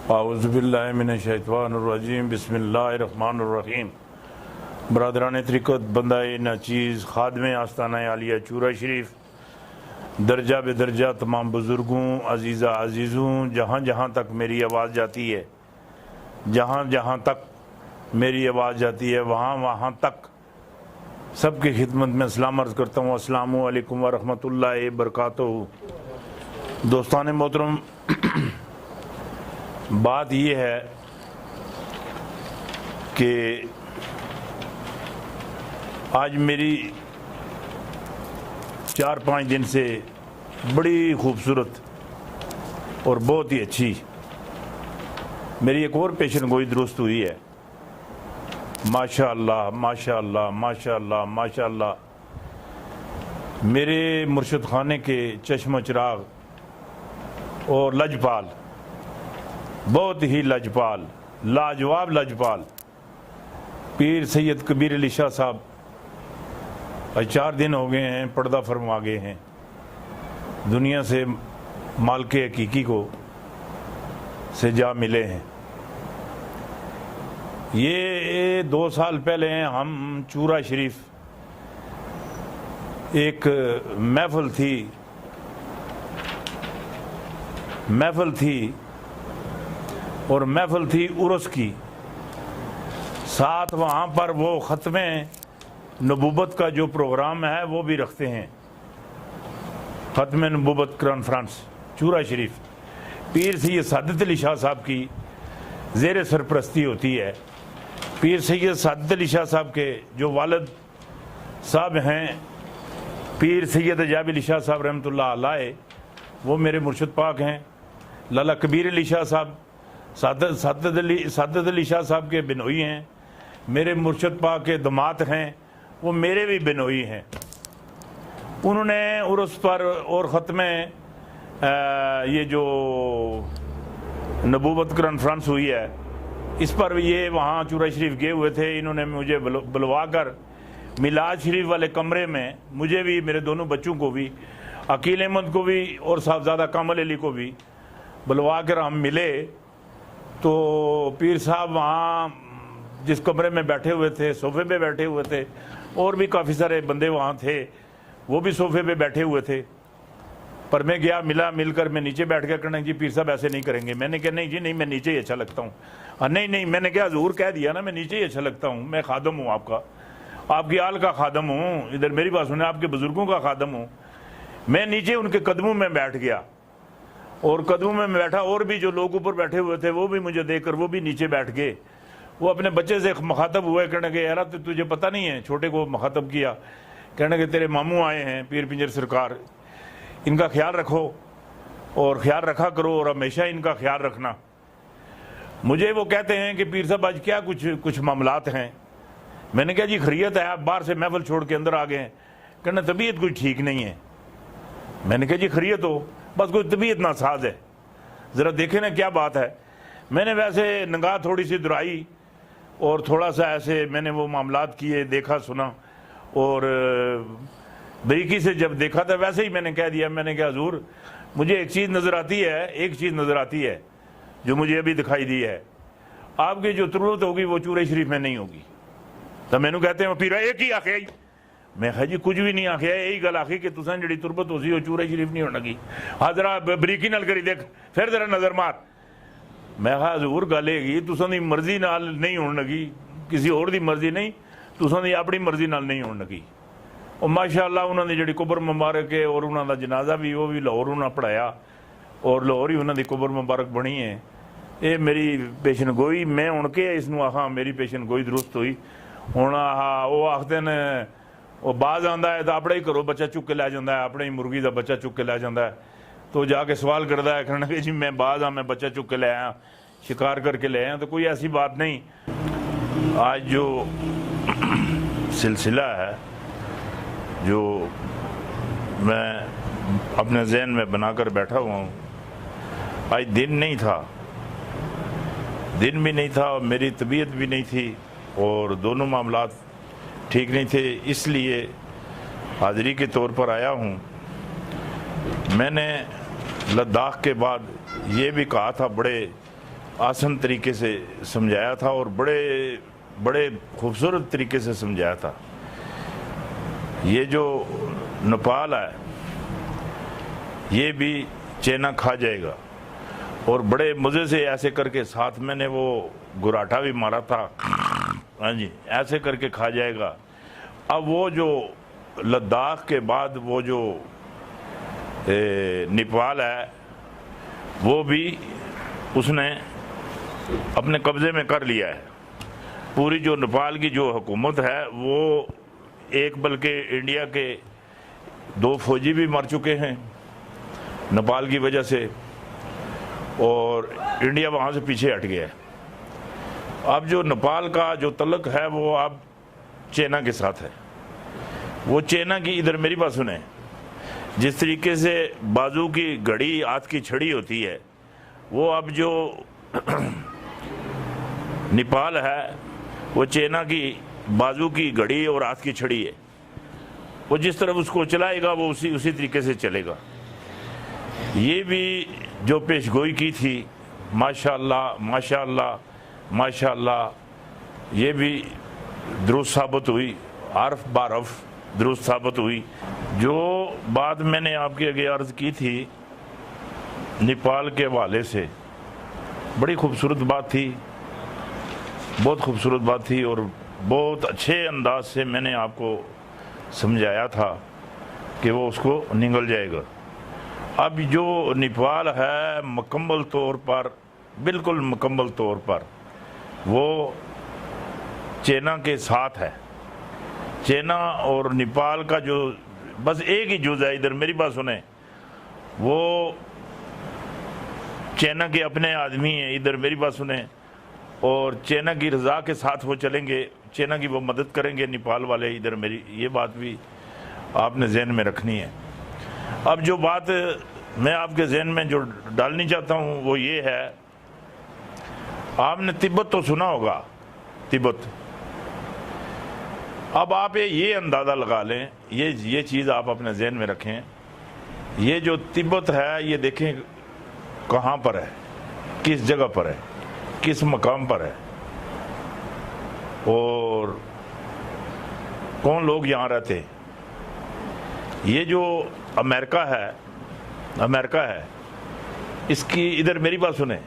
आऊज़ुबिल्लाहि मिनश्शैतानिर्रजीम बिस्मिल्लाहिर्रहमानिर्रहीम। बरदरान तरीक़त बंदाए नाचीज़ ख़ादमे आस्ताना आलिया चूरा शरीफ, दर्जा बेदर्जा तमाम बुज़ुर्गों अज़ीज़ा अज़ीज़ों, जहाँ जहाँ तक मेरी आवाज़ जाती है, जहाँ जहाँ तक मेरी आवाज़ जाती है वहाँ वहाँ तक सबकी खिदमत में सलाम अर्ज़ करता हूँ। अस्सलामु अलैकुम व रहमतुल्लाहि व बरकातुहू। दोस्तान मोहतरम, बात ये है कि आज मेरी 4-5 दिन से बड़ी खूबसूरत और बहुत ही अच्छी मेरी एक और पेशन गोई दुरुस्त हुई है। माशाअल्लाह माशाअल्लाह माशाअल्लाह माशाअल्लाह। मेरे मुर्शिद खाने के चश्म चिराग और लजपाल, बहुत ही लजपाल, लाजवाब लजपाल पीर सैयद कबीर अली शाह साहब आज 4 दिन हो गए हैं पर्दा फरमा गए हैं, दुनिया से मालिक हकीकी को से जा मिले हैं। ये 2 साल पहले हम चूरा शरीफ एक महफिल थी और महफिल थी उर्स की, साथ वहाँ पर वो ख़त्मे नबूवत का जो प्रोग्राम है वो भी रखते हैं। ख़त्मे नबूवत कॉन्फ्रेंस चूरा शरीफ पीर सैयद सादत अली शाह साहब की ज़ेर सरपरस्ती होती है। पीर सैयद सादत अली शाह साहब के जो वालिद साहब हैं पीर सैयद अजाब अली शाह साहब रहमतुल्लाह अलैह, वो मेरे मुर्शिद पाक हैं। लाला कबीर अली शाह साहब सादत अली शाह साहब के बिनोई हैं, मेरे मुर्शिद पाक के दमात हैं, वो मेरे भी बिनोई हैं। उन्होंने उर्स पर और ख़त्मे ये जो नबूवत कॉन्फ्रेंस हुई है इस पर ये वहाँ चूरा शरीफ गए हुए थे। इन्होंने मुझे बुलवा कर मिलाद शरीफ वाले कमरे में मुझे भी, मेरे दोनों बच्चों को भी, अकील अहमद को भी और साहबजादा कामल अली को भी बुलवा कर हम मिले। तो पीर साहब वहाँ जिस कमरे में बैठे हुए थे, सोफे पे बैठे हुए थे, और भी काफ़ी सारे बंदे वहाँ थे, वो भी सोफे पे बैठे हुए थे। पर मैं गया, मिलकर मैं नीचे बैठ गया। कहना जी पीर साहब ऐसे नहीं करेंगे। मैंने कहा नहीं जी नहीं, मैं नीचे ही अच्छा लगता हूँ। नहीं, मैंने क्या हजूर कह दिया ना, मैं नीचे ही अच्छा लगता हूँ, मैं खादम हूँ आपका, आपकी आल का खादम हूँ, इधर मेरी बात सुने, आपके बुजुर्गों का खादम हूँ। मैं नीचे उनके कदमों में बैठ गया और कदमों में बैठा, और भी जो लोग ऊपर बैठे हुए थे वो भी मुझे देखकर वो भी नीचे बैठ गए। वो अपने बच्चे से मुखातब हुए, कहने के यार तो तुझे पता नहीं है, छोटे को मुखातब किया, कहने के तेरे मामू आए हैं पीर पिंजर सरकार, इनका ख्याल रखो और ख्याल रखा करो और हमेशा इनका ख्याल रखना। मुझे वो कहते हैं कि पीर साहब आज क्या कुछ मामलात हैं। मैंने कहा जी खैरियत है, आप बाहर से महफिल छोड़ के अंदर आ गए हैं। कहना तबीयत कुछ ठीक नहीं है। मैंने कहा जी खैरियत हो, बस कोई तबीयत नासाज है, ज़रा देखें ना क्या बात है। मैंने वैसे निगाह थोड़ी सी दुराई और थोड़ा सा ऐसे मैंने वो मामलात किए, देखा सुना, और बरीकी से जब देखा था वैसे ही मैंने कह दिया। मैंने कहा हजूर मुझे एक चीज़ नज़र आती है जो मुझे अभी दिखाई दी है, आपकी जो तुरबत होगी वो चूरे शरीफ में नहीं होगी। तो मैंने कहते हैं पीरा एक ही आखे, मैं कहा जी कुछ भी नहीं आखिया, यही गल आखी कि तुसें जी तुरबत होसी वो चूरे शरीफ नहीं होने की। हाँ जरा बरीकी नाल करी देख, फिर जरा नज़र मार। मैं कहा हजूर गल हैगी तुसां दी मर्जी नाल नहीं होने लगी, किसी और दी मर्जी नहीं, तुसां दी अपनी मर्जी नाल नहीं होने लगी। और माशाअल्लाह उन्होंने जी कुबर मुबारक है और उन्होंने जनाजा भी वो भी लाहौर उन्होंने पढ़ाया और लाहौर ही उन्होंने कुबर मुबारक बनी है। ये मेरी पेशन गोई, मैं हूँ के इसनों आखा मेरी पेशन गोई दुरुस्त हुई। हूँ आह वो आखते ने वो बाज आंदा है तो अपने ही घरों बच्चा चुक के लै जाता है, अपने ही मुर्गी का बच्चा चुक के लै जाता है। तो जाके सवाल करता है, कहना कि जी मैं बाज हाँ, मैं बच्चा चुक के ले आया, शिकार करके ले आया। तो कोई ऐसी बात नहीं। आज जो सिलसिला है जो मैं अपने जहन में बनाकर बैठा हुआ हूँ, आज दिन भी नहीं था और मेरी तबीयत भी नहीं थी और दोनों मामलात ठीक नहीं थे, इसलिए हाज़िरी के तौर पर आया हूँ। मैंने लद्दाख के बाद ये भी कहा था बड़े आसान तरीके से समझाया था और बड़े बड़े खूबसूरत तरीके से समझाया था। ये जो नेपाल है ये भी चाइना खा जाएगा, और बड़े मज़े से ऐसे करके साथ मैंने वो गुराटा भी मारा था, हाँ जी, ऐसे करके खा जाएगा। अब वो जो लद्दाख के बाद वो जो नेपाल है वो भी उसने अपने कब्ज़े में कर लिया है। पूरी जो नेपाल की जो हुकूमत है वो एक, बल्कि इंडिया के 2 फौजी भी मर चुके हैं नेपाल की वजह से, और इंडिया वहाँ से पीछे हट गया है। अब जो नेपाल का जो तल्लुक़ है वो अब चाइना के साथ है। वो चाइना की, इधर मेरी बात सुने, जिस तरीके से बाजू की घड़ी हाथ की छड़ी होती है, वो अब जो नेपाल है वो चाइना की बाजू की घड़ी और हाथ की छड़ी है। वो जिस तरफ उसको चलाएगा वो उसी तरीके से चलेगा। ये भी जो पेशगोई की थी, माशाअल्लाह माशाअल्लाह माशाअल्लाह, ये भी दुरुस्त साबित हुई, हर्फ बारफ दुरुस्त साबित हुई। जो बात मैंने आपके आगे अर्ज़ की थी नेपाल के हवाले से, बड़ी खूबसूरत बात थी, बहुत खूबसूरत बात थी, और बहुत अच्छे अंदाज से मैंने आपको समझाया था कि वो उसको निगल जाएगा। अब जो नेपाल है मुकम्मल तौर पर, बिल्कुल मुकम्मल तौर पर वो चाइना के साथ है। चाइना और नेपाल का जो बस एक ही जुज़ है, इधर मेरी बात सुने, वो चाइना के अपने आदमी हैं, इधर मेरी बात सुने, और चाइना की रज़ा के साथ वो चलेंगे, चाइना की वो मदद करेंगे नेपाल वाले। इधर मेरी ये बात भी आपने जहन में रखनी है। अब जो बात मैं आपके जहन में जो डालनी चाहता हूँ वो ये है, आपने तिब्बत तो सुना होगा, तिब्बत। अब आप ये अंदाज़ा लगा लें, ये चीज़ आप अपने जहन में रखें, ये जो तिब्बत है ये देखें कहाँ पर है, किस जगह पर है, किस मकाम पर है, और कौन लोग यहाँ रहते हैं। ये जो अमेरिका है, इसकी, इधर मेरी बात सुने,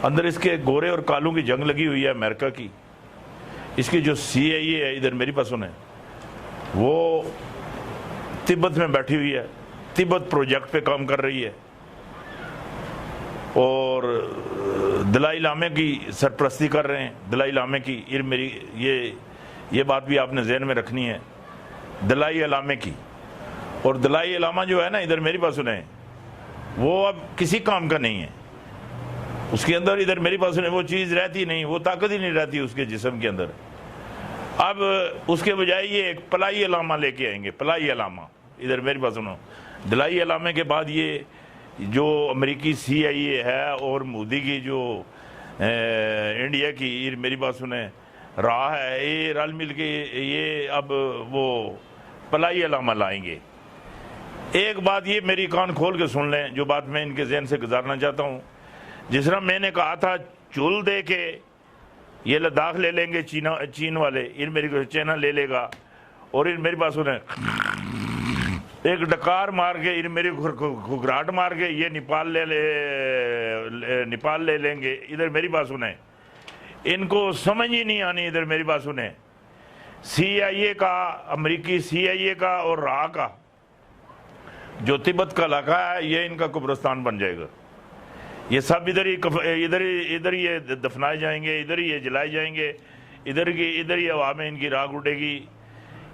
अंदर इसके गोरे और कालों की जंग लगी हुई है अमेरिका की। इसकी जो CIA है, इधर मेरी बात सुने, वो तिब्बत में बैठी हुई है, तिब्बत प्रोजेक्ट पे काम कर रही है, और दलाई लामे की सरपरस्ती कर रहे हैं। दलाई लामे की, मेरी ये बात भी आपने जहन में रखनी है, दलाई लामे की। और दलाई लामा जो है ना, इधर मेरी बात सुने, वो अब किसी काम का नहीं है। उसके अंदर, इधर मेरी बात सुने, वो चीज़ रहती नहीं, वो ताकत ही नहीं रहती उसके जिस्म के अंदर। अब उसके बजाय ये एक पलाई लामा लेके आएंगे, पलाई लामा। इधर मेरी बात सुनो, दलाई लामे के बाद ये जो अमेरिकी CIA है और मोदी की जो इंडिया की, मेरी बात सुने, राह है, ये रल मिल के ये अब वो पलाई लामा लाएंगे। एक बात ये मेरी कान खोल के सुन लें, जो बात मैं इनके जहन से गुजारना चाहता हूँ। जिस तरह मैंने कहा था चुल दे के ये लद्दाख ले लेंगे चीन वाले, मेरी चाइना ले लेगा, और मेरी बात सुने, एक डकार मार के, मेरी घुघराहट मार के ये नेपाल ले लेंगे। इधर मेरी बात सुने, इनको समझ ही नहीं आनी। इधर मेरी बात सुने, CIA का, अमेरिकी CIA का और राह का जो तिब्बत का इलाका है, ये इनका कब्रिस्तान बन जाएगा। ये सब इधर ही ये दफनाए जाएंगे, इधर ही ये जलाए जाएंगे, इधर ही हवा में इनकी राख उड़ेगी।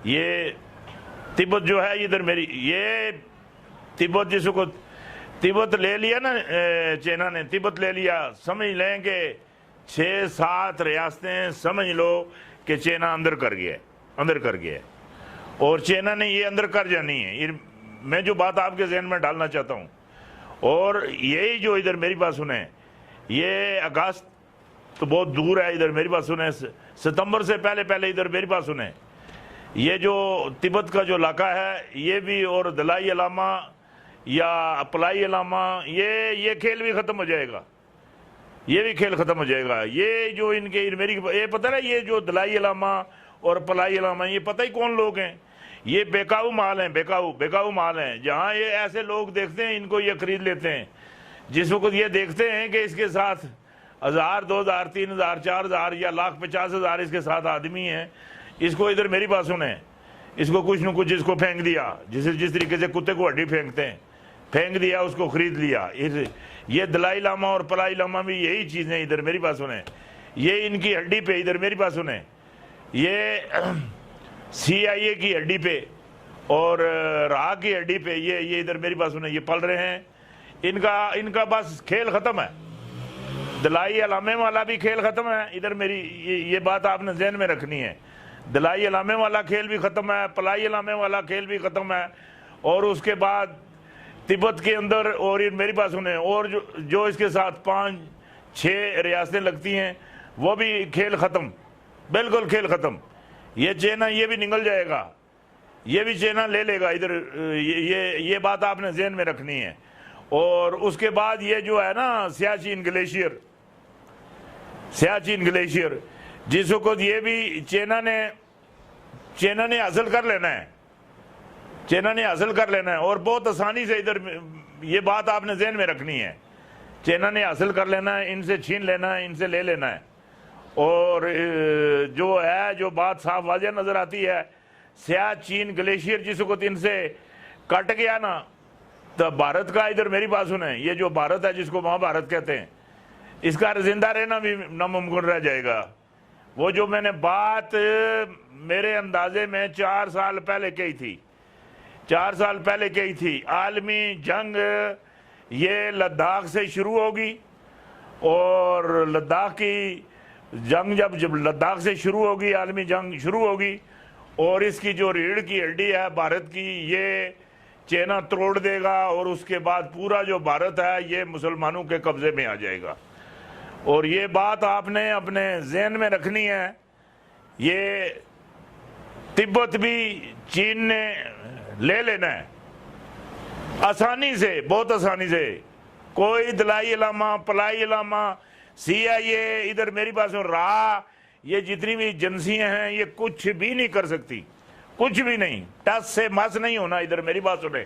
ये तिब्बत जो है, इधर मेरी ये तिब्बत, जिसको तिब्बत ले लिया ना चाइना ने, तिब्बत ले लिया, समझ लें कि 6-7 रियासतें समझ लो कि चाइना अंदर कर गया, और चाइना ने ये अंदर कर जानी है। मैं जो बात आपके जहन में डालना चाहता हूँ, और यही जो इधर मेरी बात सुने, ये अगस्त तो बहुत दूर है, इधर मेरी बात सुने, सितंबर से पहले इधर मेरी बात सुने, ये जो तिब्बत का जो इलाका है ये भी, और दलाई लामा या पलाई लामा, ये खेल भी ख़त्म हो जाएगा। ये भी खेल खत्म हो जाएगा। ये जो इनके मेरी ये पता ना, ये जो दलाई इलामा और पलाई इलामा, ये पता ही कौन लोग हैं। ये बेकाऊ माल हैं, बेकाऊ माल हैं। जहाँ ये ऐसे लोग देखते हैं इनको ये खरीद लेते हैं। जिस वक्त ये देखते हैं कि इसके साथ 1000, 2000, 3000, 4000 या 1,50,000 इसके साथ आदमी हैं, इसको इधर मेरी बात सुने, इसको कुछ न कुछ इसको फेंक दिया, जिस तरीके से कुत्ते को हड्डी फेंकते हैं, फेंक दिया, उसको खरीद लिया। ये दलाई लामा और पलाई लामा भी यही चीज़ें, इधर मेरी बात सुने, ये इनकी हड्डी पे, इधर मेरी बात सुने, ये CIA की हड्डी पे और राह की हड्डी पे, ये इधर मेरी बात सुने, ये पल रहे हैं। इनका बस खेल खत्म है। दलाई अलामे वाला भी खेल खत्म है। इधर मेरी ये बात आपने जहन में रखनी है। दलाई अलामे वाला खेल भी खत्म है, पलाई अलामे वाला खेल भी खत्म है। और उसके बाद तिब्बत के अंदर, और ये मेरी बात सुने, और जो इसके साथ 5-6 रियासतें लगती हैं, वो भी खेल खत्म, बिल्कुल खेल खत्म। ये चाइना ये भी निकल जाएगा, ये भी चाइना ले लेगा इधर। ये बात आपने जहन में रखनी है। और उसके बाद ये जो है ना सियाचिन ग्लेशियर, जिस वक्त ये भी चाइना ने हासिल कर लेना है, चाइना ने हासिल कर लेना है। और बहुत आसानी से इधर ये बात आपने जहन में रखनी है, चाइना ने हासिल कर लेना है, इनसे छीन लेना है, इनसे ले लेना है। और जो बात साफ वाज़ेह नजर आती है, सियाचिन ग्लेशियर जिस वक्त इनसे कट गया ना, तो भारत का, इधर मेरी बात सुने, ये जो भारत है जिसको महाभारत कहते हैं, इसका जिंदा रहना भी नामुमकिन रह जाएगा। वो जो मैंने बात मेरे अंदाजे में 4 साल पहले कही थी, आलमी जंग ये लद्दाख से शुरू होगी। और लद्दाख की जंग जब लद्दाख से शुरू होगी, आलमी जंग शुरू होगी, और इसकी जो रीढ़ की हड्डी है भारत की, ये चाइना तोड़ देगा। और उसके बाद पूरा जो भारत है ये मुसलमानों के कब्जे में आ जाएगा। और ये बात आपने अपने जहन में रखनी है। ये तिब्बत भी चीन ने ले लेना है आसानी से, बहुत आसानी से। कोई दलाई इलामा, पलाई इलामा, CIA, इधर मेरी पास राह, ये जितनी भी एजेंसियां हैं, ये कुछ भी नहीं कर सकती, कुछ भी नहीं। टस से मस नहीं होना, इधर मेरी बात सुने।